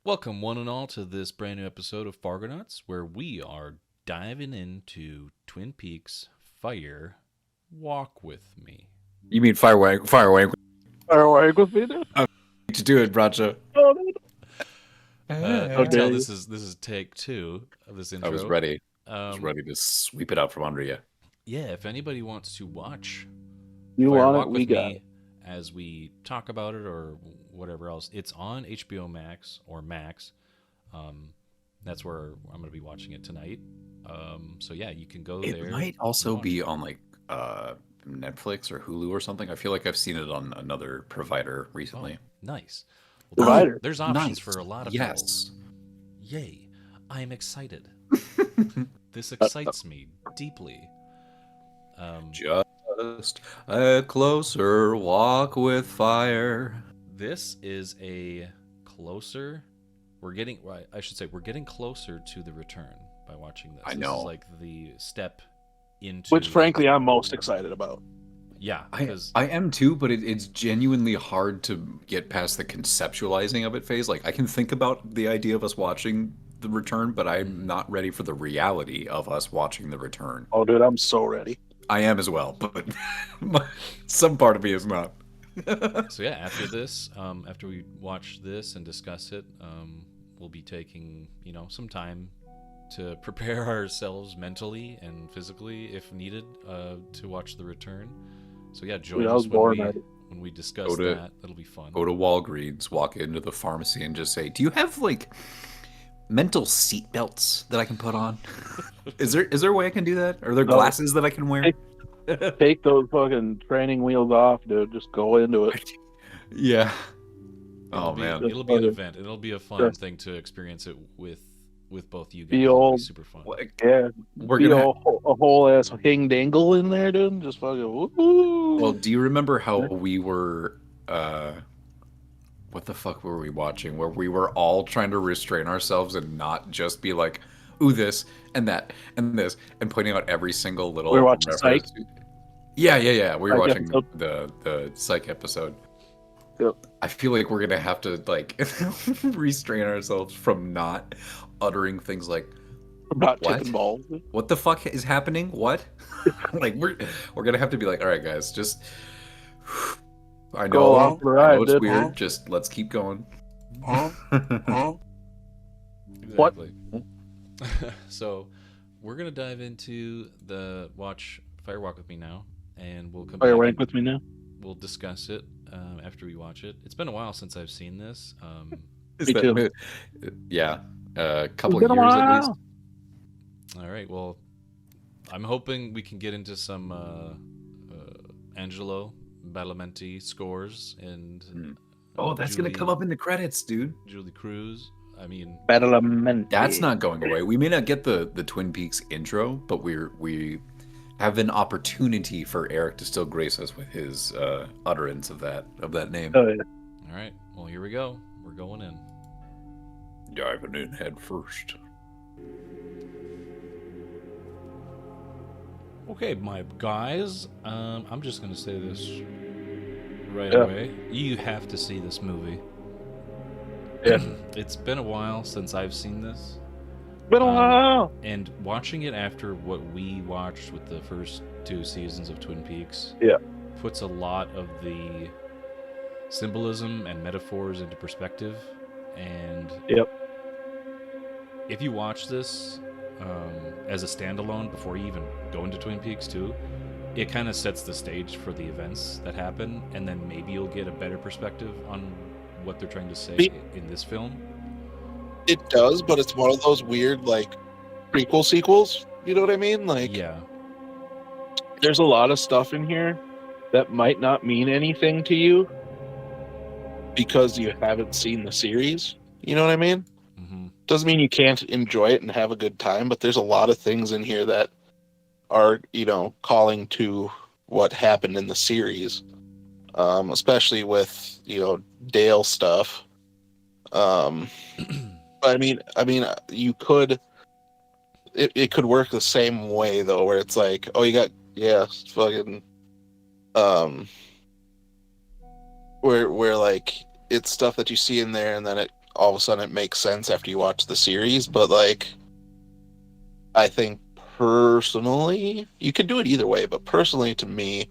Welcome, one and all, to this brand new episode of Fargonauts, where we are diving into Twin Peaks Fire Walk With Me. You mean firewank With me there? to do it, Bracha. Oh, You How can tell dare you. this is take two of this I intro. was ready. I was Um, ready to sweep it out from under you. yeah, if anybody wants to watch You Fire want Walk it? With We got Me it. as we talk about it or whatever else, it's on HBO Max or Max. That's where I'm going to be watching it tonight. So yeah, you can go It there. might also watch be it. on like Netflix or Hulu or something. I feel like I've seen it on another provider recently. Nice. Well, Provider. there's options Nice. for a lot of Yes. people. Yay. I am excited. This excites me deeply. Just a closer walk with fire. This is a closer. We're getting closer to the return by watching this. I This know. is like the step into Which, frankly, I'm most excited about. yeah, I because am too, but it's genuinely hard to get past the conceptualizing of it phase. Like I can think about the idea of us watching the return, but I'm not ready for the reality of us watching the return. Oh, dude, I'm so ready. I am as well, but some part of me is not. so yeah, after this, after we watch this and discuss it, we'll be taking some time to prepare ourselves mentally and physically, if needed, to watch the return. So yeah, join Dude, I us was born ready. when we discuss Go to- that. That'll be fun. Go to Walgreens, walk into the pharmacy, and just say, "Do you have like mental seatbelts that I can put on? Is there a way I can do that? Are there No. glasses that I can wear?" Take those fucking training wheels off, dude. Just go into it. Yeah. It'll Oh be, man. it'll be an Okay. event. It'll be a fun Just thing to experience it with both you guys. Be It'll old. be super fun. Like, Yeah. we're Be gonna. a whole ass hing dangle in there, dude. Just fucking woo. Well, do you remember how we were? What the fuck were we watching? Where we were all trying to restrain ourselves and not just be like, "Ooh, this and that and this," and pointing out every single little. We were watching Psych? Yeah. We were Psych watching episode? the Psych episode. Yep. I feel like we're gonna have to like restrain ourselves from not uttering things like, I'm not What? tipping balls. "What the fuck is happening? What?" Like we're gonna have to be like, "All right, guys, just." I Go know, along for the I know ride, it's dude. weird. Just let's keep going. What? Exactly. So we're gonna dive into the watch Fire Walk with Me now, and we'll come Fire back rank and with me now. we'll discuss it after we watch it. It's been a while since I've seen this. Is Me that- too. Yeah, a couple It's been a years at least. while. All right. Well, I'm hoping we can get into some Angelo Badalamenti scores and Oh, that's gonna come up in the credits, dude. Julie Cruz. I mean, Badalamenti. That's not going away. We may not get the Twin Peaks intro, but we have an opportunity for Eric to still grace us with his utterance of that name. Oh, yeah. all right. Well, here we go. We're going in. Diving in head first. Okay, my guys. I'm just gonna say this right Yeah. away. You have to see this movie. Yeah. It's been a while since I've seen this. Been a while. And watching it after what we watched with the first two seasons of Twin Peaks, Yeah. puts a lot of the symbolism and metaphors into perspective. And Yep. if you watch this as a standalone before you even go into Twin Peaks 2, it kind of sets the stage for the events that happen, and then maybe you'll get a better perspective on what they're trying to say in this film. It does, but it's one of those weird like prequel sequels. You know what I mean? Like, Yeah. There's a lot of stuff in here that might not mean anything to you because you haven't seen the series. You know what I mean? hmm Doesn't mean you can't enjoy it and have a good time, but there's a lot of things in here that are, calling to what happened in the series, especially with, Dale stuff. But I mean, you could. It could work the same way though, where it's like, oh, you got fucking, where like it's stuff that you see in there, and then it all of a sudden it makes sense after you watch the series. But like, I think personally, you could do it either way. But personally, to me,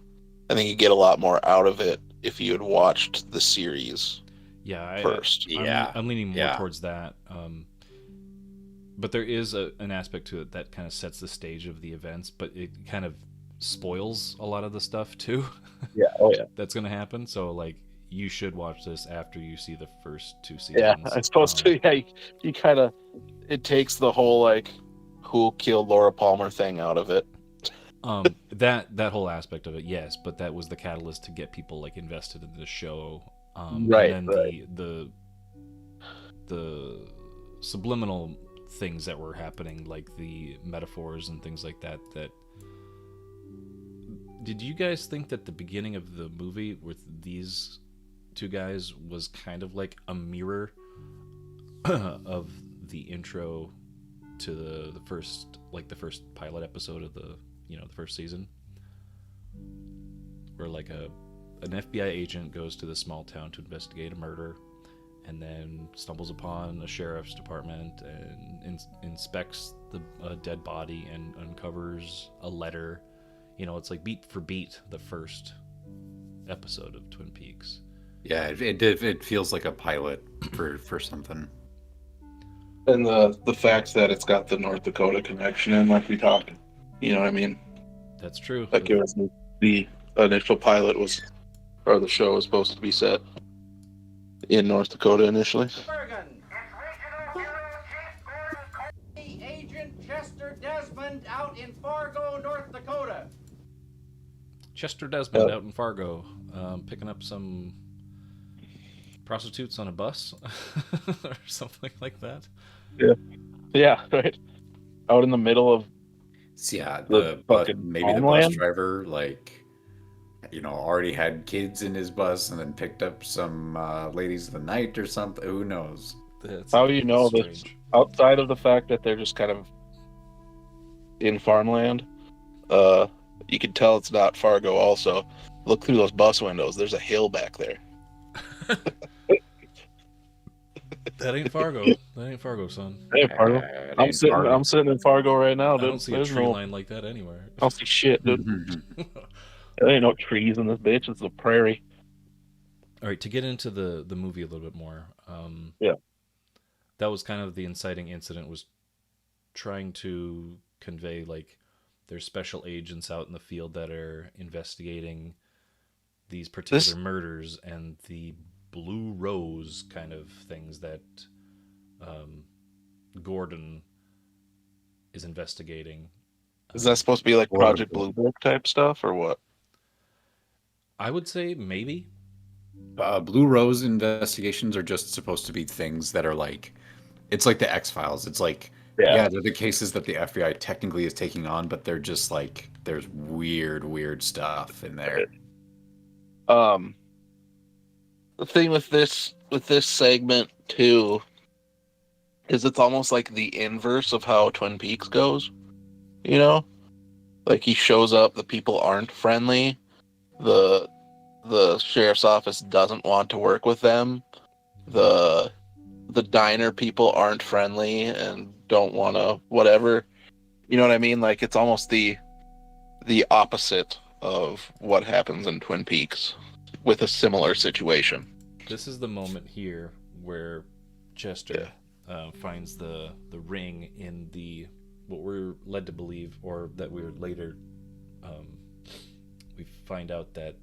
I think you get a lot more out of it if you had watched the series first. I'm leaning more towards that. But there is an aspect to it that kind of sets the stage of the events, but it kind of spoils a lot of the stuff too. Yeah. Oh yeah. That's going to happen. So like, you should watch this after you see the first 2 seasons. Yeah, I suppose too. Yeah, you kind of, it takes the whole like who killed Laura Palmer thing out of it. That whole aspect of it, yes, but that was the catalyst to get people like invested in the show. Right. And then Right. the subliminal things that were happening, like the metaphors and things like that. Did you guys think that the beginning of the movie with these 2 guys was kind of like a mirror of the intro to the first pilot episode of the first season, where like an FBI agent goes to the small town to investigate a murder, and then stumbles upon a sheriff's department and inspects the dead body and uncovers a letter. It's like beat for beat the first episode of Twin Peaks. Yeah, it feels like a pilot for something. And the fact that it's got the North Dakota connection in, like we talked, you know what I mean? That's true. Like it was the initial pilot or the show was supposed to be set in North Dakota initially. Bergen. Agent Chester Desmond out in Fargo, North Dakota. Chester Desmond out in Fargo, picking up some prostitutes on a bus or something like that. Yeah, right. Out in the middle of Yeah, maybe the bus farmland? driver already had kids in his bus and then picked up some ladies of the night or something. Who knows? That's How do you know this? strange. Outside of the fact that they're just kind of in farmland, you can tell it's not Fargo. Also, look through those bus windows. There's a hill back there. That ain't Fargo. That ain't Fargo, son. Hey, Fargo. I'm sitting in Fargo right now. I Dude. don't see a There's tree no, line like that anywhere. I don't see shit, dude. There ain't no trees in this bitch. It's a prairie. All right, to get into the movie a little bit more. Yeah. That was kind of the inciting incident, was trying to convey like there's special agents out in the field that are investigating these particular murders and the blue rose kind of things that Gordon is investigating. Is that supposed to be like Project Blue Book type stuff or what? I would say maybe. Blue Rose investigations are just supposed to be things that are like, it's like the X-Files. It's like, yeah, they're the cases that the FBI technically is taking on, but they're just like, there's weird stuff in there. The thing with this segment too is it's almost like the inverse of how Twin Peaks goes. Like he shows up, the people aren't friendly. The sheriff's office doesn't want to work with them. The diner people aren't friendly and don't want to whatever. You know what I mean? Like it's almost the opposite of what happens in Twin Peaks with a similar situation. This is the moment here where Chester finds the ring in the what we're led to believe, or that we're later we find out that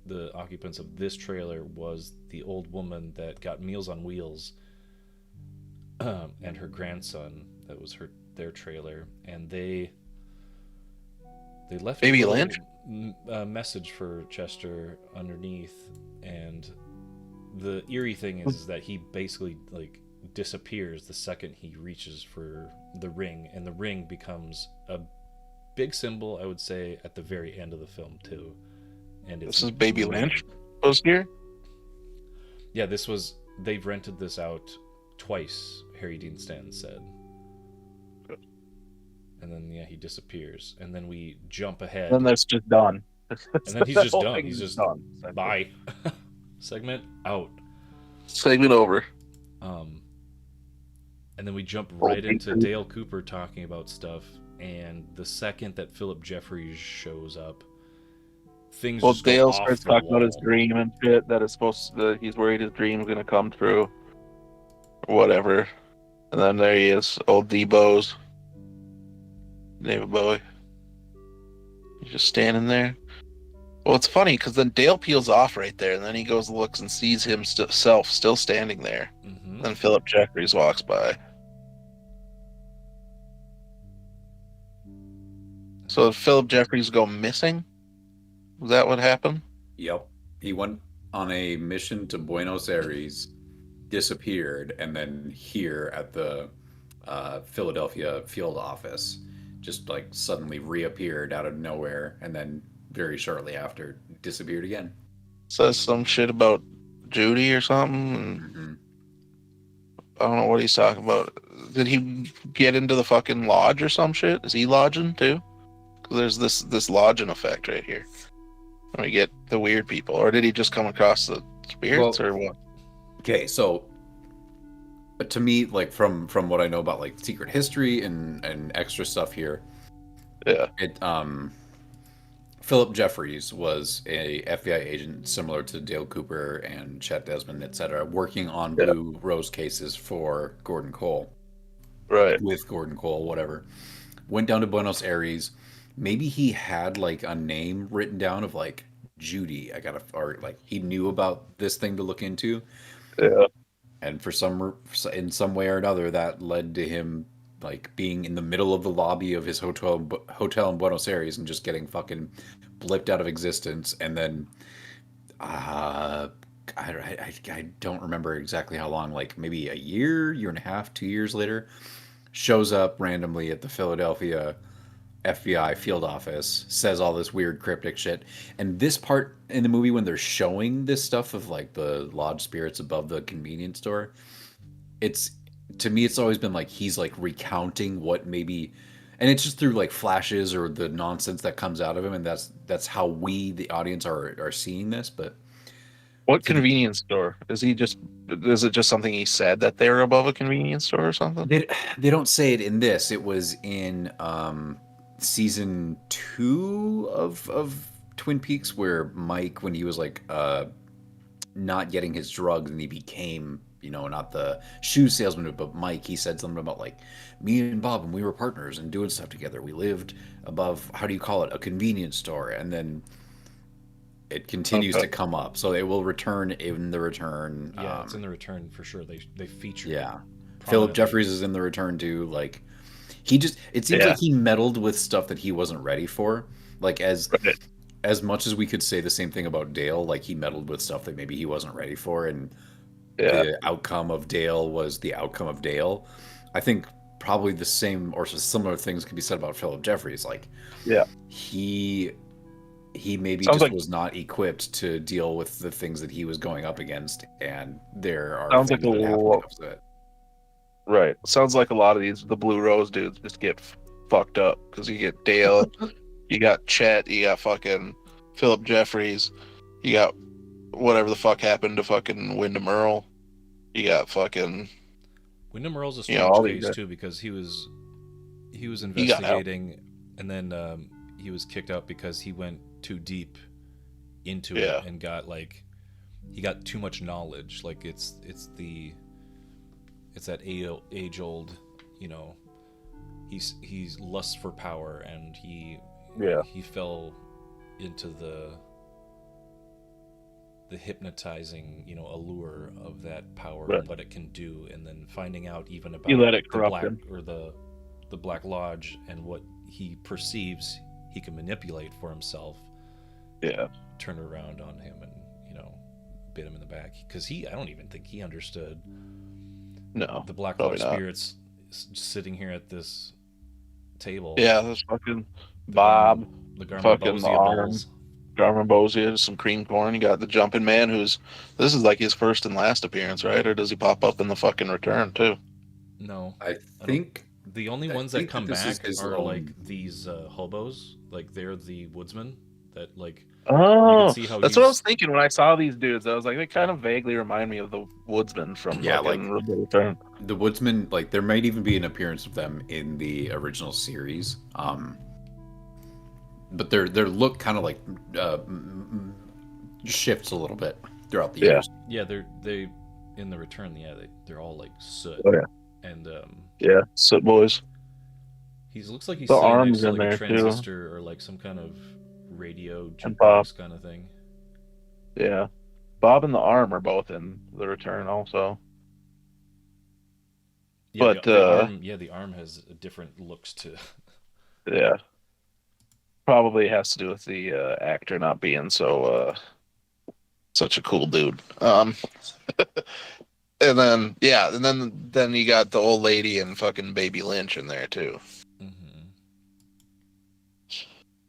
the occupants of this trailer was the old woman that got Meals on Wheels and her grandson. That was their trailer, and they left Baby a Lynch? message for Chester underneath. And the eerie thing is that he basically like disappears the second he reaches for the ring, and the ring becomes a big symbol, I would say, at the very end of the film too. And This is Baby Lynch was here? Yeah, they've rented this out twice, Harry Dean Stanton said. And then he disappears, and then we jump ahead. Then that's just done. And then he's just done. He's just done. bye. Segment out. Segment over. And then we jump right into Dale Cooper talking about stuff. And the second that Philip Jeffries shows up, things Well, just go Dale off starts the talking about his wall. dream and shit that is supposed to. He's worried his dream's gonna come true, or whatever. And then there he is, old D-Bows, David Bowie. He's just standing there. Well, it's funny because then Dale peels off right there, and then he goes, looks, and sees himself still standing there. Mm-hmm. Then Philip Jeffries walks by. So did Philip Jeffries go missing? Was that what happened? Yep. He went on a mission to Buenos Aires, disappeared, and then here at the Philadelphia field office, just like suddenly reappeared out of nowhere, and then very shortly after disappeared again. Says some shit about Judy or something. And Mm-hmm. I don't know what he's talking about. Did he get into the fucking lodge or some shit? Is he lodging too? Because there's this lodging effect right here. When we get the weird people, or did he just come across the spirits, or what? Okay, so to me, like from what I know about like secret history and extra stuff here, Yeah, Philip Jeffries was a FBI agent similar to Dale Cooper and Chet Desmond, etc., working on Blue Rose cases for Gordon Cole. right. With Gordon Cole, whatever. Went down to Buenos Aires. Maybe he had like a name written down of like Judy. Or like he knew about this thing to look into. Yeah, And in some way or another, that led to him like being in the middle of the lobby of his hotel in Buenos Aires and just getting fucking blipped out of existence. And then, I don't remember exactly how long, like maybe a year and a half, 2 years later, shows up randomly at the Philadelphia FBI field office, says all this weird cryptic shit. And this part in the movie when they're showing this stuff of like the lodge spirits above the convenience store, it's to me it's always been like he's like recounting what maybe, and it's just through like flashes or the nonsense that comes out of him, and that's how we the audience are seeing this. But what convenience store? Is it just something he said that they were above a convenience store or something? they don't say it in this. It was in season 2 of Twin Peaks, where Mike, when he was like not getting his drugs and he became, not the shoe salesman but Mike, he said something about like me and Bob and we were partners and doing stuff together. We lived above, how do you call it, a convenience store, and then it continues to come up. So it will return in the return. Yeah, it's in the return for sure. They feature. Yeah. Philip Jeffries is in the return too. Like it seems like he meddled with stuff that he wasn't ready for. Like as much as we could say the same thing about Dale, like he meddled with stuff that maybe he wasn't ready for, and the outcome of Dale was the outcome of Dale. I think probably the same or similar things could be said about Philip Jeffries. Like, he maybe was not equipped to deal with the things that he was going up against, and there are things that happen because of it. Right. Sounds like a lot of the Blue Rose dudes just get fucked up because you get Dale, you got Chet, you got fucking Philip Jeffries, you got whatever the fuck happened to fucking Wyndham Earl, you got fucking Wyndham Earl's a strange case too, because he was investigating, and then he was kicked out because he went too deep into it and he got too much knowledge. Like it's that age old, he's lust for power, and he fell into the hypnotizing, allure of that power and what it can do, and then finding out even about the Black Lodge and what he perceives he can manipulate for himself. Turn around on him and bit him in the back, because I don't even think he understood the Black Lodge spirits sitting here at this table. There's fucking Bob, the Garmonbozia, Garmonbozia, some cream corn. You got the Jumping Man, this is like his first and last appearance, right? Or does he pop up in the fucking return too? No, I think the only ones that come back are like these hobos. Like they're the woodsmen that like Oh, see how that's what I he's was thinking when I saw these dudes. I was like, they kind of vaguely remind me of the woodsman from Yeah, fucking like- Return. The Woodsman, like there might even be an appearance of them in the original series. But their look kind of like shifts a little bit throughout the Yeah. years. yeah they in the return, yeah, they're all like soot. Oh, yeah. And Yeah, Soot Boys. he looks like he's The sitting arms next to in like a there, too. transistor or like some kind of radio And Bob. jukebox kind of thing. Yeah. Bob and the Arm are both in the Return also. Yeah, But, the arm has different looks to. Yeah. Probably has to do with the actor not being so such a cool dude. And then you got the old lady and fucking Baby Lynch in there too. Mm-hmm.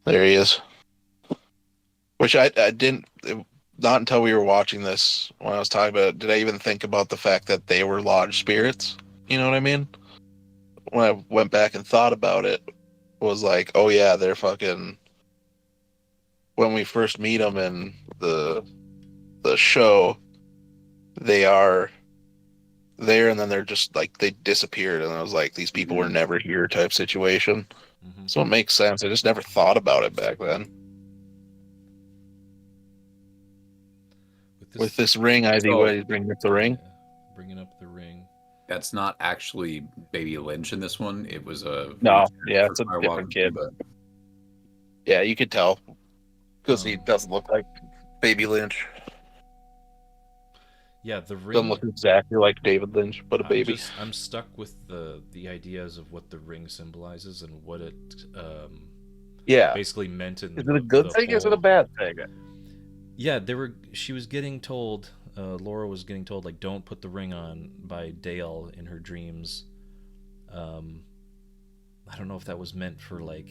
There he is. Which I didn't, not until we were watching this when I was talking about it, did I even think about the fact that they were lodge spirits? You know what I mean? When I went back and thought about it, was like, oh yeah, they're fucking. When we first meet them in the show, they are there, and then they're just like they disappeared, and I was like, these people were never here type situation. Mm-hmm. So it makes sense. I just never thought about it back then. With this ring, I think what he's bringing up the ring. Yeah, bringing up the ring. That's not actually Baby Lynch in this one. It was a No, yeah, for it's a Firewalker, different kid. but Yeah, you could tell because he doesn't look like Baby Lynch. Yeah, the ring Doesn't look exactly like David Lynch, but a baby. I'm stuck with the ideas of what the ring symbolizes and what it Yeah. basically meant in. Is it a good thing? Is it a bad thing? Yeah, she was getting told. Laura was getting told, like, don't put the ring on by Dale in her dreams. I don't know if that was meant for like.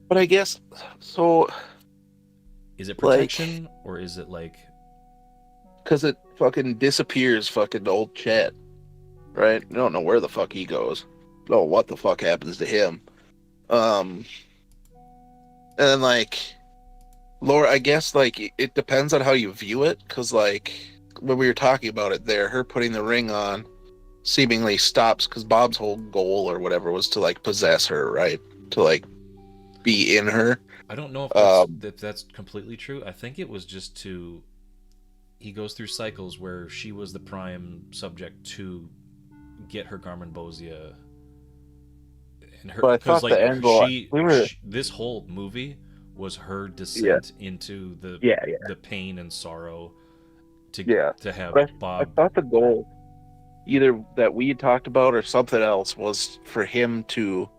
But I guess so. Is it protection or is it like? Because it fucking disappears, fucking old Chet, right? You don't know where the fuck he goes. Don't know what the fuck happens to him. And then like Laura, I guess like it depends on how you view it. Because like when we were talking about it there, her putting the ring on seemingly stops because Bob's whole goal or whatever was to like possess her, right? To like be in her. I don't know if that's completely true. I think it was just to. He goes through cycles where she was the prime subject to get her Garmonbosia. And her, but I thought like, the end goal, this whole movie was her descent into the pain and sorrow to have Bob. I thought the goal, either that we talked about or something else, was for him to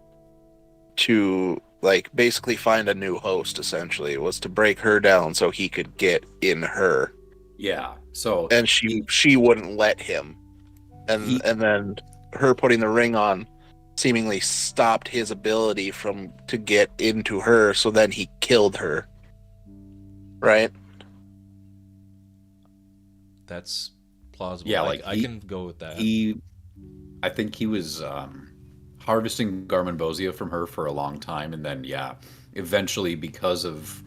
like basically find a new host. Essentially, it was to break her down so he could get in her. yeah. So And she wouldn't let him, and then her putting the ring on seemingly stopped his ability to get into her. So then he killed her. Right. That's plausible. Yeah, I can go with that. I think he was harvesting Garmonbosia from her for a long time, and then eventually because of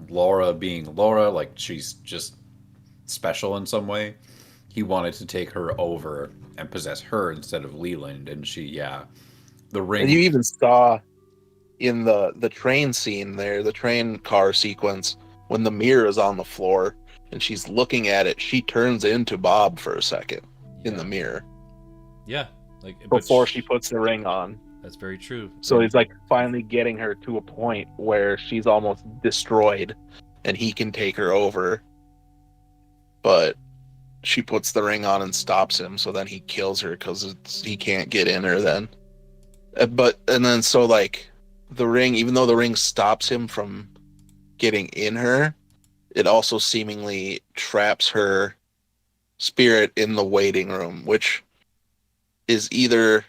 Laura being Laura, like she's just special in some way, he wanted to take her over and possess her instead of Leland, and the ring. And you even saw in the train scene there, the train car sequence, when the mirror is on the floor and she's looking at it, she turns into Bob for a second in the mirror. Yeah, before she puts the ring on. That's very true. So he's like finally getting her to a point where she's almost destroyed and he can take her over. But she puts the ring on and stops him, so then he kills her because he can't get in her then. So like the ring, even though the ring stops him from getting in her, it also seemingly traps her spirit in the waiting room, which is either,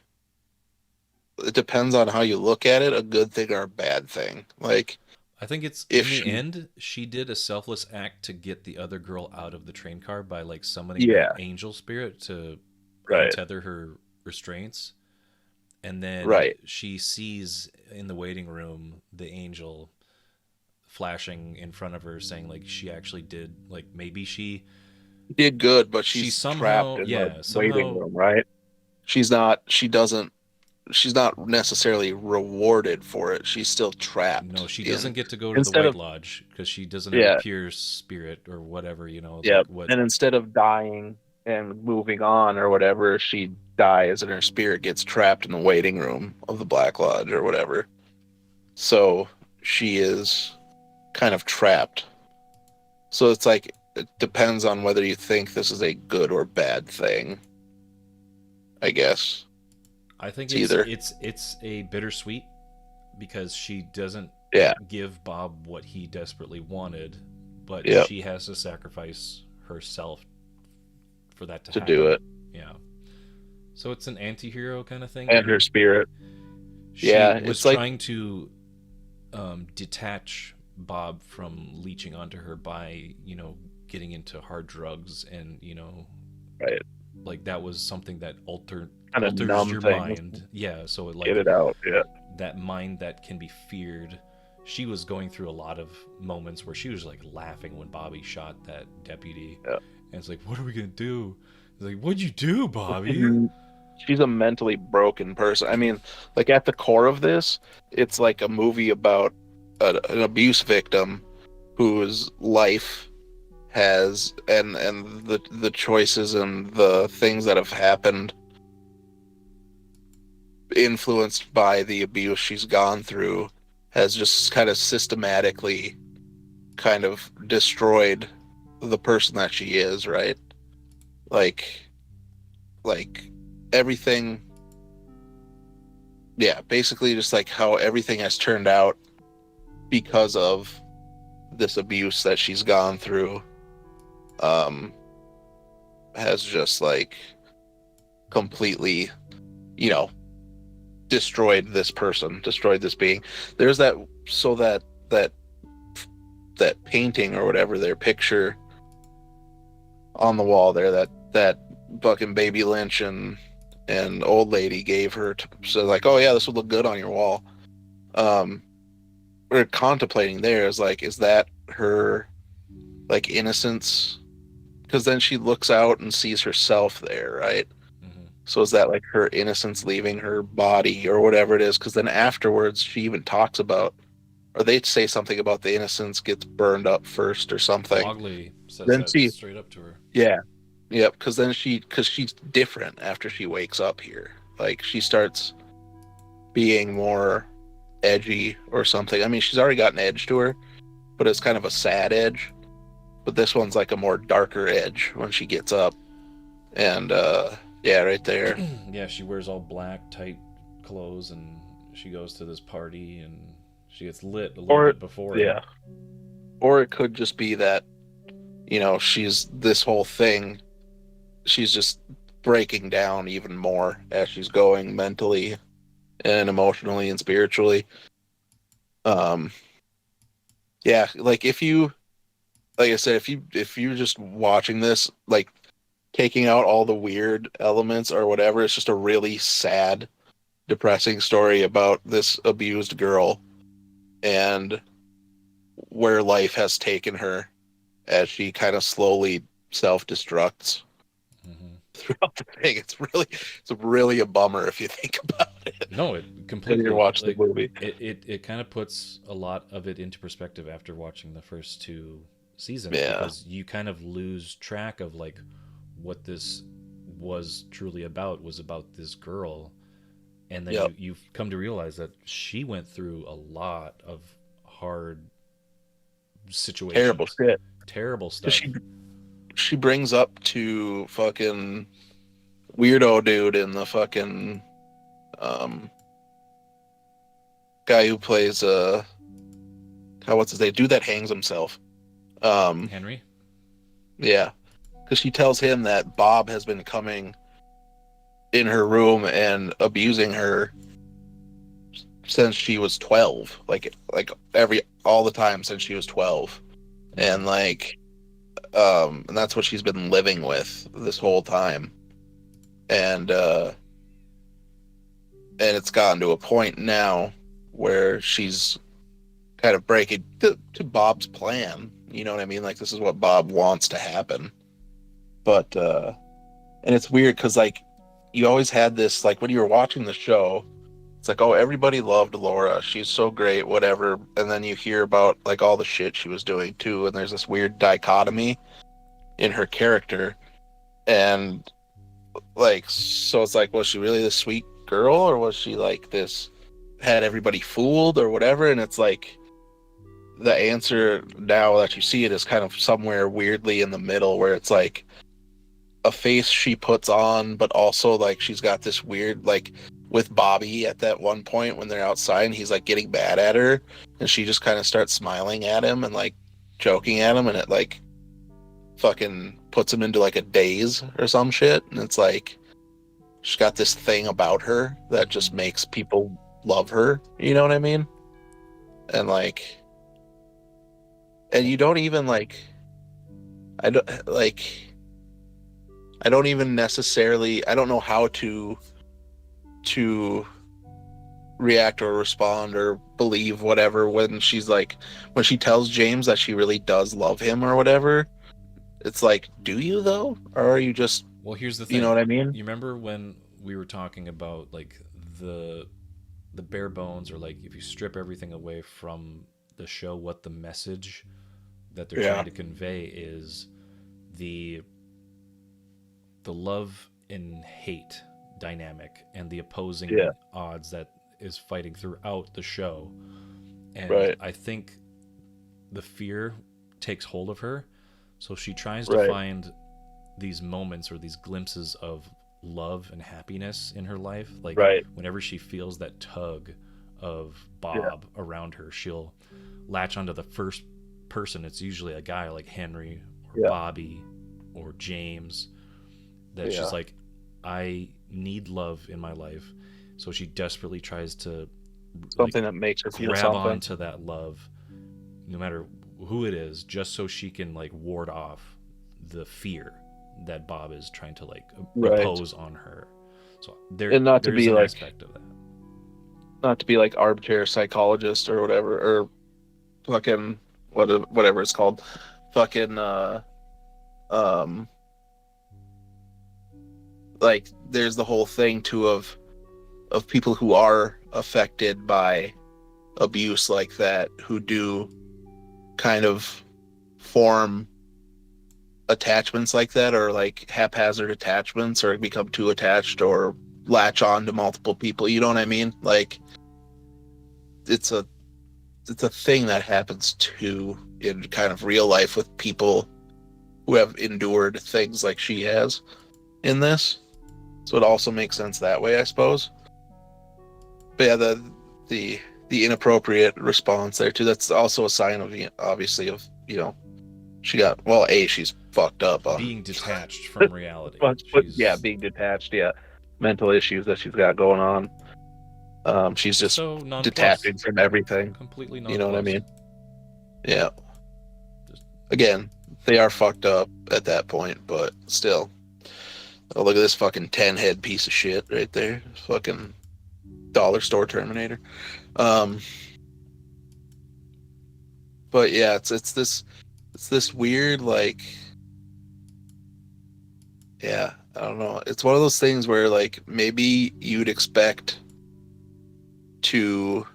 it depends on how you look at it, a good thing or a bad thing. Like, I think it's in the end, she did a selfless act to get the other girl out of the train car by like summoning an angel spirit to tether her restraints. And then she sees in the waiting room the angel flashing in front of her saying like she actually did, like maybe she Did good, but she she's somehow trapped in yeah the waiting somehow room, right? She's not. She's not necessarily rewarded for it. She's still no, trapped she doesn't in. get to go to the Instead White of Lodge because she doesn't have a yeah, pure spirit or whatever, you know, yeah, like what. and instead of dying and moving on or whatever, she dies and her spirit gets trapped in the waiting room of the Black Lodge or whatever. So she is kind of trapped. So it's like it depends on whether you think this is a good or bad thing. I guess I think it's either. it's a bittersweet because she doesn't Yeah, give Bob what he desperately wanted, but yeah, she has to sacrifice herself for that to to happen. do it. Yeah. So it's an anti-hero kind of thing. And her spirit. She Yeah, was it's like trying to detach Bob from leeching onto her by, you know, getting into hard drugs and, you know, right, like that was something that kind of alters numb your things. mind. Yeah, so it, Get like it out. Yeah, that mind that can be feared. She was going through a lot of moments where she was like laughing when Bobby shot that deputy. yeah. And it's like, what are we gonna do? It's like, what'd you do, Bobby? Mhm. She's a mentally broken person. I mean, like at the core of this, it's like a movie about an abuse victim whose life has and the choices and the things that have happened influenced by the abuse she's gone through has just kind of systematically kind of destroyed the person that she is, right? Like like everything, yeah, basically just like how everything has turned out because of this abuse that she's gone through um has just like completely, you know, destroyed this person, destroyed this being. There's that, so that that painting or whatever, their picture on the wall there, that fucking baby Lynch and old lady gave her to, so like, oh yeah, this would look good on your wall. We're contemplating there is like, is that her like innocence? Because then she looks out and sees herself there, right? Mm-hmm. So is that like her innocence leaving her body or whatever it is? Because then afterwards she even talks about, or they say something about the innocence gets burned up first or something. Logley says Then that she, straight up to her. yeah, yep. Because then because she's different after she wakes up here. Like she starts being more edgy or something. I mean, she's already got an edge to her, but it's kind of a sad edge. But this one's like a more darker edge when she gets up. And yeah, right there. Yeah, she wears all black, tight clothes, and she goes to this party, and she gets lit a little Or bit before. yeah. Or it could just be that, you know, she's this whole thing, she's just breaking down even more as she's going mentally and emotionally and spiritually. Yeah, like if you, like I said, if you're just watching this, like taking out all the weird elements or whatever, it's just a really sad, depressing story about this abused girl and where life has taken her as she kind of slowly self-destructs Mm-hmm. throughout the thing. It's really a bummer if you think about it. No, it When completely. you watch Like, the movie. it kind of puts a lot of it into perspective after watching the first two seasons, Yeah. because you kind of lose track of like what this was truly about. Was about this girl, and then Yep. you've come to realize that she went through a lot of hard situations, Terrible shit. terrible 'Cause stuff. she brings up to fucking weirdo dude in the fucking guy who plays what's his name? Dude that hangs himself. Henry. Yeah. Because she tells him that Bob has been coming in her room and abusing her since she was 12. Like all the time since she was 12. And like and that's what she's been living with this whole time. And it's gotten to a point now where she's kind of break it to Bob's plan. You know what I mean? Like, this is what Bob wants to happen. But and it's weird because like you always had this, like when you were watching the show, it's like, oh, everybody loved Laura, she's so great, whatever. And then you hear about like all the shit she was doing too, and there's this weird dichotomy in her character. And like, so it's like, was she really this sweet girl, or was she like this, had everybody fooled or whatever? And it's like, the answer now that you see it is kind of somewhere weirdly in the middle, where it's like a face she puts on, but also like she's got this weird, like with Bobby at that one point when they're outside and he's like getting mad at her, and she just kind of starts smiling at him and like joking at him, and it like fucking puts him into like a daze or some shit. And it's like she's got this thing about her that just makes people love her, you know what I mean? And like, and you don't even like, I don't even necessarily, I don't know how to react or respond or believe whatever when she's like, when she tells James that she really does love him or whatever. It's like, do you though, or are you just, Well, here's the thing. you know what I mean? You remember when we were talking about like the bare bones, or like if you strip everything away from the show, what the message that they're trying to convey is, the love and hate dynamic and the opposing odds that is fighting throughout the show. And I think the fear takes hold of her, so she tries to find these moments or these glimpses of love and happiness in her life. Like whenever she feels that tug of Bob around her, she'll latch onto the first person. It's usually a guy like Henry or Bobby or James, that she's like, I need love in my life. So she desperately tries to something that makes her feel grab something onto that love, no matter who it is, just so she can like ward off the fear that Bob is trying to like impose on her. So and not to there's be an like, aspect of that. not to be like armchair psychologist or whatever, or fucking whatever it's called, fucking like there's the whole thing too of people who are affected by abuse like that, who do kind of form attachments like that, or like haphazard attachments, or become too attached or latch on to multiple people, you know what I mean? Like it's a thing that happens too in kind of real life with people who have endured things like she has in this. So it also makes sense that way, I suppose. But yeah, the inappropriate response there too, that's also a sign of, obviously, of, you know, she got, well, she's fucked up on Being detached from reality. but being detached, mental issues that she's got going on. She's just so detaching from everything. Completely You know what I mean? Yeah. Just- Again, they are fucked up at that point, but still. Oh, look at this fucking 10-head piece of shit right there. Fucking dollar store Terminator. But yeah, it's this weird, like, yeah, I don't know. It's one of those things where like maybe you'd expect to,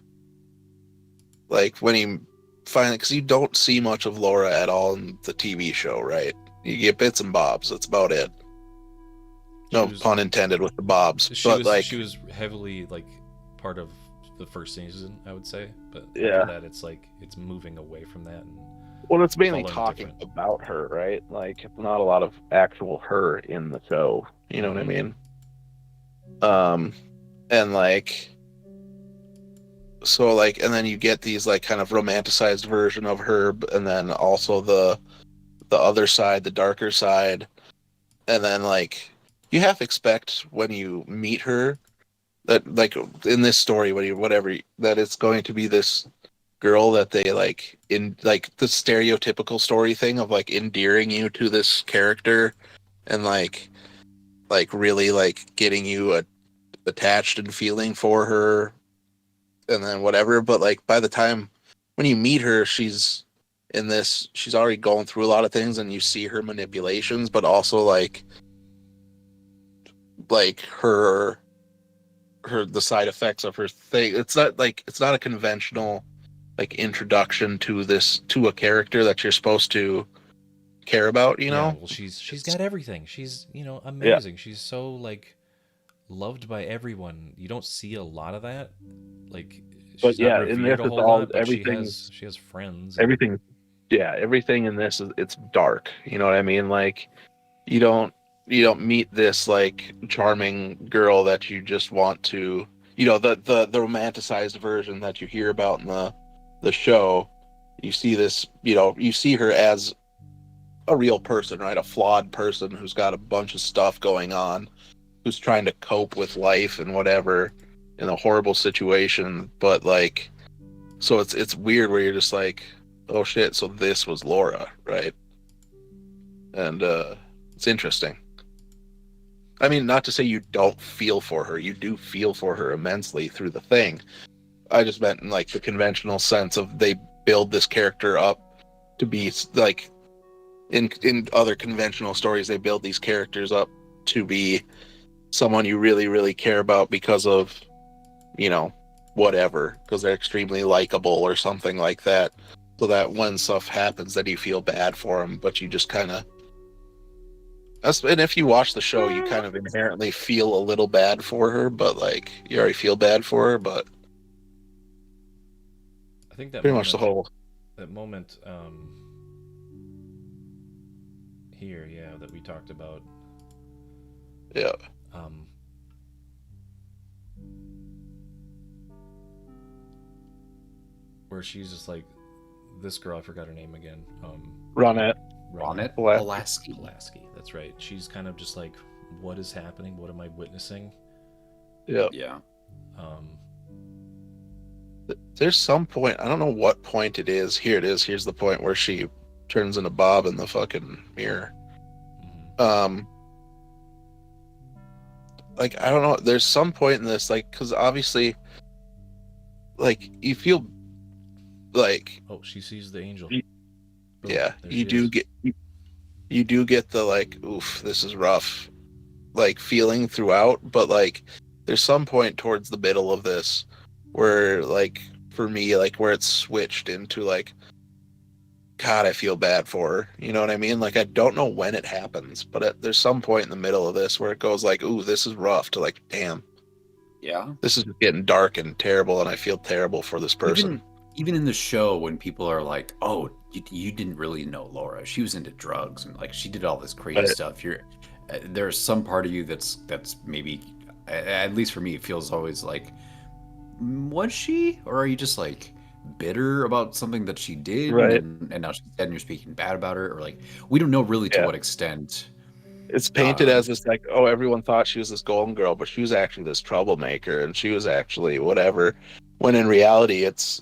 like, when he finally, because you don't see much of Laura at all in the TV show, right? You get bits and bobs. That's about it. No pun intended with the bobs. She was heavily like part of the first season, I would say. But after that, it's like it's moving away from that. And well, it's mainly talking about her, right? Like, it's not a lot of actual her in the show. You know what I mean? And like, so like, and then you get these like kind of romanticized version of her, and then also the other side, the darker side, and then like you have to expect when you meet her that, like, in this story, that it's going to be this girl that they like, in like the stereotypical story thing of like endearing you to this character and like really like getting you attached and feeling for her and then whatever. But like by the time when you meet her, she's already going through a lot of things, and you see her manipulations, but also like the side effects of her thing. It's not a conventional like introduction to a character that you're supposed to care about, you Yeah, know? well, she's got everything. She's amazing. She's so like loved by everyone. You don't see a lot of that. Like But she's not yeah, in this revered a it's whole all lot, but she has friends. And, everything. Yeah, everything in this is it's dark. You know what I mean? Like you don't meet this like charming girl that you just want to, the romanticized version that you hear about in the show. You see this, you see her as a real person, right? A flawed person who's got a bunch of stuff going on, who's trying to cope with life and whatever in a horrible situation. But like, so it's weird where you're just like, oh shit, so this was Laura, right? And it's interesting. I mean, not to say you don't feel for her. You do feel for her immensely through the thing. I just meant in like the conventional sense of they build this character up to be like in other conventional stories, they build these characters up to be someone you really, really care about because of, whatever, because they're extremely likable or something like that. So that when stuff happens, that you feel bad for them, but you just kind of. And if you watch the show, you kind of inherently feel a little bad for her, but like you already feel bad for her, but I think that pretty much the whole. that moment here, yeah, that we talked about. Yeah. Um, where she's just like this girl, I forgot her name again. Ronette. Ronette Pulaski. Pulaski. That's right. She's kind of just like, what is happening? What am I witnessing? Yeah. Yeah. There's some point, I don't know what point it is. Here it is. Here's the point where she turns into Bob in the fucking mirror. Mm-hmm. Like, I don't know. There's some point in this, like, because obviously, like, you feel like, Oh, she sees the angel. yeah, There you she do is. get the like, oof, this is rough, like feeling throughout. But like, there's some point towards the middle of this where, like, for me, like, where it's switched into like, God, I feel bad for her. You know what I mean? Like, I don't know when it happens, but there's some point in the middle of this where it goes like, ooh, this is rough, to like, damn, Yeah. this is getting dark and terrible, and I feel terrible for this person. Even in the show, when people are like, "Oh, you didn't really know Laura. She was into drugs and like she did all this crazy Right. stuff." There's some part of you that's maybe, at least for me, it feels always like, was she, or are you just like bitter about something that she did, Right. and now she's dead and you're speaking bad about her, or like we don't know really to Yeah. what extent. It's painted as Um, this like, oh, everyone thought she was this golden girl, but she was actually this troublemaker, and she was actually whatever. When in reality, it's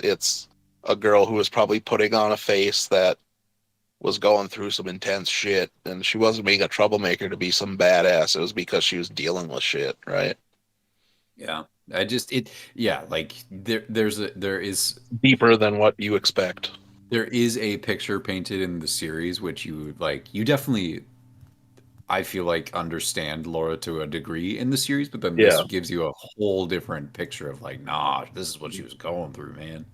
a girl who was probably putting on a face that was going through some intense shit, and she wasn't being a troublemaker to be some badass. It was because she was dealing with shit, right? yeah, yeah, like there is Deeper than what you expect. a picture painted in the series which you definitely, I feel like, understand Laura to a degree in the series, but then this Yeah. gives you a whole different picture of like, nah, this is what she was going through, man.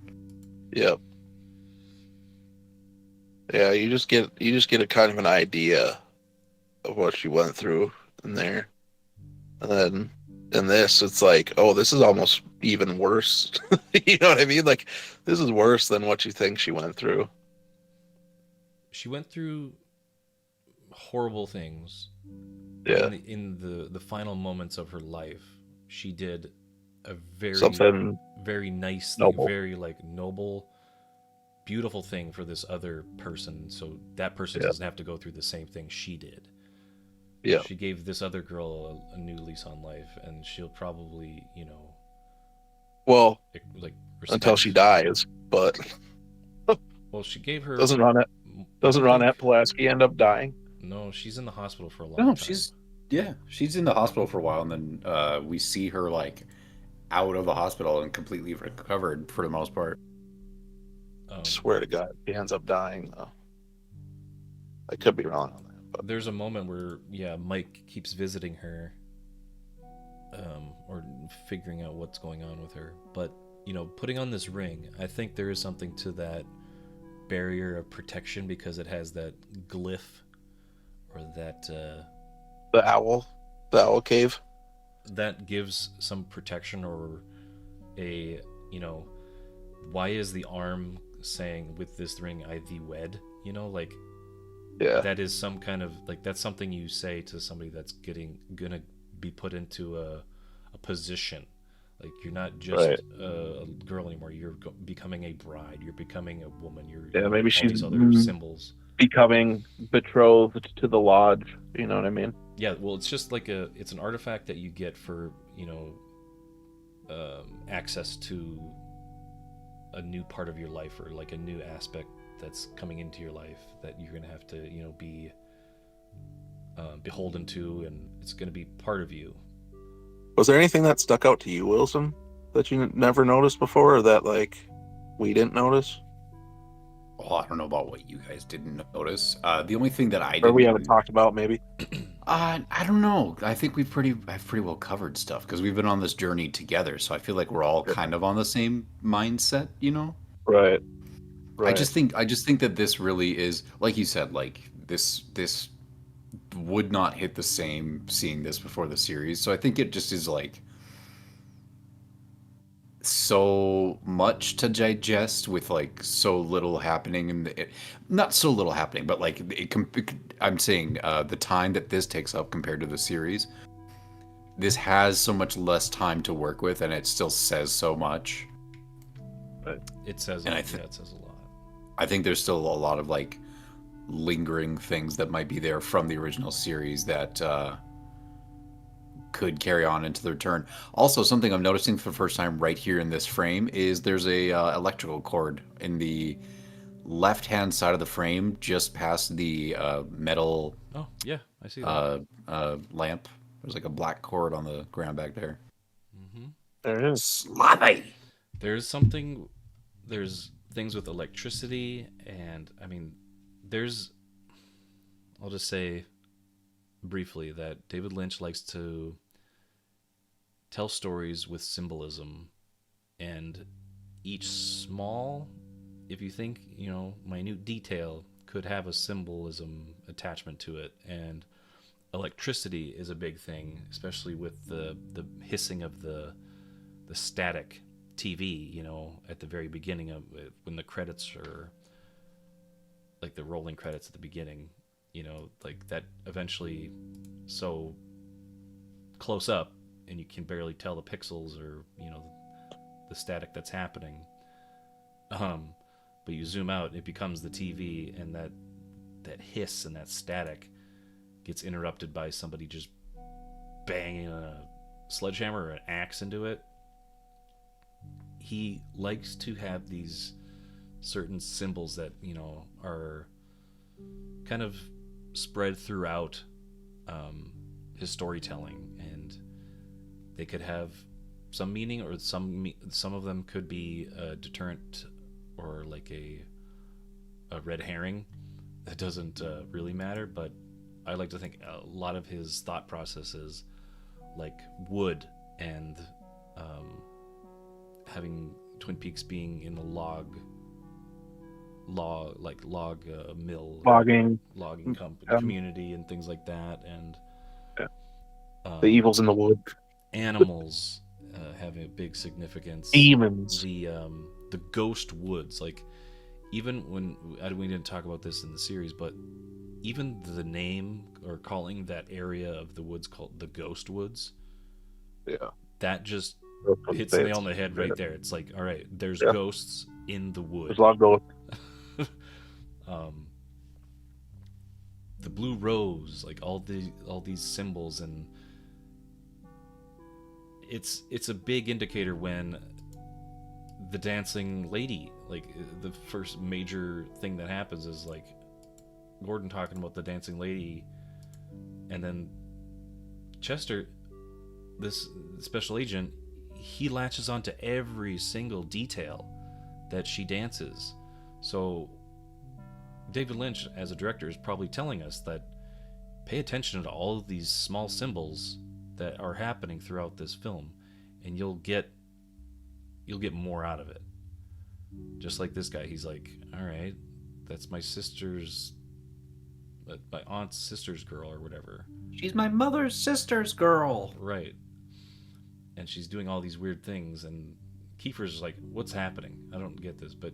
Yep. Yeah, you just get a kind of an idea of what she went through in there. And then in this, it's like, oh, this is almost even worse. You know what I mean? Like, this is worse than what you think she went through. She went through horrible things. Yeah. In the final moments of her life, she did a very Something very nice thing, noble. very like noble, beautiful thing for this other person, so that person Yeah. doesn't have to go through the same thing she did. Yeah. She gave this other girl a new lease on life, and she'll probably, Well, like until she dies. But Well, she gave her. Doesn't Ronette Pulaski end up dying? No, she's in the hospital for a long No, time. she's in the hospital for a while, and then we see her like out of the hospital and completely recovered for the most part. Swear to God, he ends up dying though. I could be wrong on that, but There's a moment where, yeah, Mike keeps visiting her, or figuring out what's going on with her. But, putting on this ring, I think there is something to that barrier of protection because it has that glyph or that the owl cave. that gives some protection or a, why is the arm saying with this ring I thee wed? Like Yeah, that is some kind of like that's something you say to somebody that's gonna be put into a position. Like you're not just Right. a girl anymore. You're becoming a bride. You're becoming a woman. You're Yeah, maybe all she's these other symbols. becoming betrothed to the lodge. You know what I mean? Yeah, well, it's just like it's an artifact that you get for access to a new part of your life or like a new aspect that's coming into your life that you're gonna have to be beholden to, and it's gonna be part of you. Was there anything that stuck out to you, Wilson, that you never noticed before, or that like we didn't notice, Well, I don't know about what you guys didn't notice. The only thing that I or didn't, we haven't talked about? Maybe. I don't know. I think I've pretty well covered stuff because we've been on this journey together. So I feel like we're all kind of on the same mindset, Right. I just think that this really is, like you said, like this would not hit the same seeing this before the series. So I think it just is like so much to digest with like so little happening and not so little happening, but like I'm saying the time that this takes up compared to the series, this has so much less time to work with, and it still says so much. It says, And yeah, it says a lot. I think there's still a lot of like lingering things that might be there from the original series that could carry on into the return. Also, something I'm noticing for the first time right here in this frame is there's a electrical cord in the left-hand side of the frame, just past the metal Oh, yeah, I see that. lamp. There's like a black cord on the ground back there. There it is. Sloppy. There's things with electricity, and I mean, I'll just say briefly that David Lynch likes to tell stories with symbolism, and each small, if you think, minute detail could have a symbolism attachment to it. And electricity is a big thing, especially with the hissing of the static TV, at the very beginning of it, when the credits are like the rolling credits at the beginning, like that eventually so close up and you can barely tell the pixels or, the static that's happening. But you zoom out, it becomes the TV, and that hiss and that static gets interrupted by somebody just banging a sledgehammer or an axe into it. He likes to have these certain symbols that are kind of spread throughout his storytelling, and they could have some meaning, or some of them could be a deterrent or like a red herring that doesn't really matter. But I like to think a lot of his thought processes, like wood and having Twin Peaks being in a log mill, Logging. community and things like that, and The evils in the wood. animals having a big significance. Demons. The ghost woods, like even when we didn't talk about this in the series, but even the name or calling that area of the woods called the Ghost Woods, Yeah. that just hits the nail on the head right there. It's like, all right, there's ghosts in the wood. There's a lot of ghosts. The blue rose, like all these symbols, and it's a big indicator when the dancing lady, like the first major thing that happens is like Gordon talking about the dancing lady, and then Chester, this special agent, he latches onto every single detail that she dances. So David Lynch, as a director, is probably telling us that pay attention to all of these small symbols that are happening throughout this film, and you'll get more out of it. Just like this guy, he's like, all right, that's my aunt's sister's girl or whatever. She's my mother's sister's girl. Right. And she's doing all these weird things, and Kiefer's like, what's happening? I don't get this. But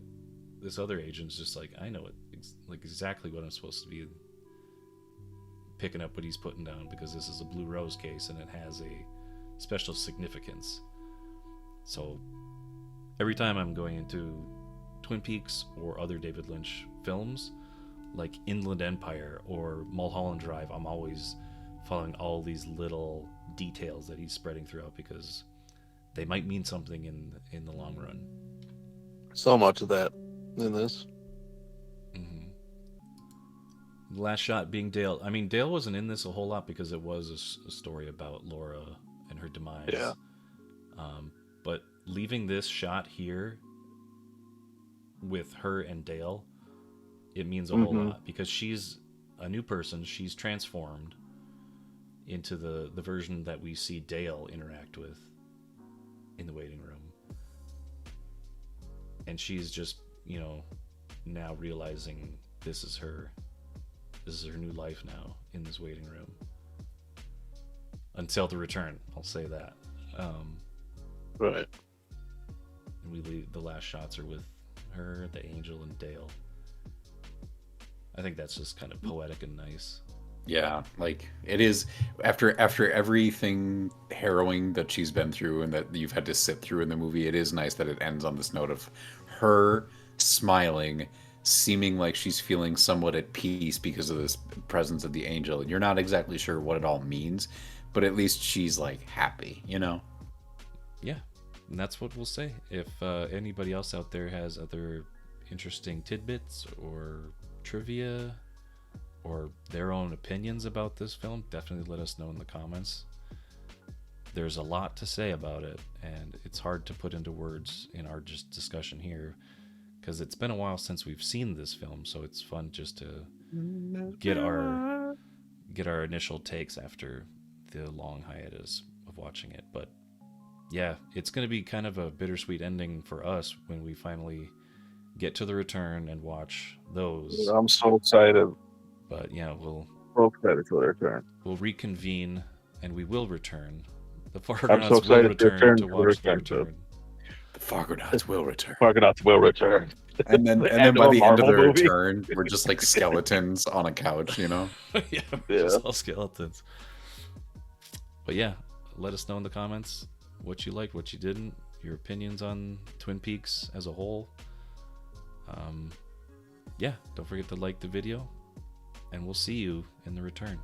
this other agent's just like, I know it, like exactly what I'm supposed to be picking up what he's putting down, because this is a Blue Rose case and it has a special significance. So every time I'm going into Twin Peaks or other David Lynch films, like Inland Empire or Mulholland Drive, I'm always following all these little details that he's spreading throughout, because they might mean something in the long run. So much of that in this. The last shot being Dale. I mean, Dale wasn't in this a whole lot because it was a story about Laura and her demise. Yeah. But leaving this shot here with her and Dale, it means a whole lot, because she's a new person. She's transformed into the version that we see Dale interact with in the waiting room. And she's just, now realizing this is her new life now in this waiting room. Until the return, I'll say that. Right. And we leave, the last shots are with her, the angel, and Dale. I think that's just kind of poetic and nice. Yeah, like it is after everything harrowing that she's been through and that you've had to sit through in the movie, it is nice that it ends on this note of her smiling, seeming like she's feeling somewhat at peace because of this presence of the angel. And you're not exactly sure what it all means, but at least she's like happy, Yeah, and that's what we'll say. If anybody else out there has other interesting tidbits or trivia or their own opinions about this film, definitely let us know in the comments. There's a lot to say about it, and it's hard to put into words in our just discussion here, because it's been a while since we've seen this film, so it's fun just to get our initial takes after the long hiatus of watching it. But yeah, it's going to be kind of a bittersweet ending for us when we finally get to the return and watch those. I'm so excited. But yeah, we'll excited for the return. We'll reconvene, and we will return. The I'm so Fargonauts will excited to return to return watch to the the return. return. The Fargonauts will return. Fargonauts will return. And then end by of a the end of the Marvel movie. return, we're just like skeletons on a couch, Yeah, Yeah. just all skeletons. But yeah, let us know in the comments what you liked, what you didn't, your opinions on Twin Peaks as a whole. Yeah, don't forget to like the video, and we'll see you in the return.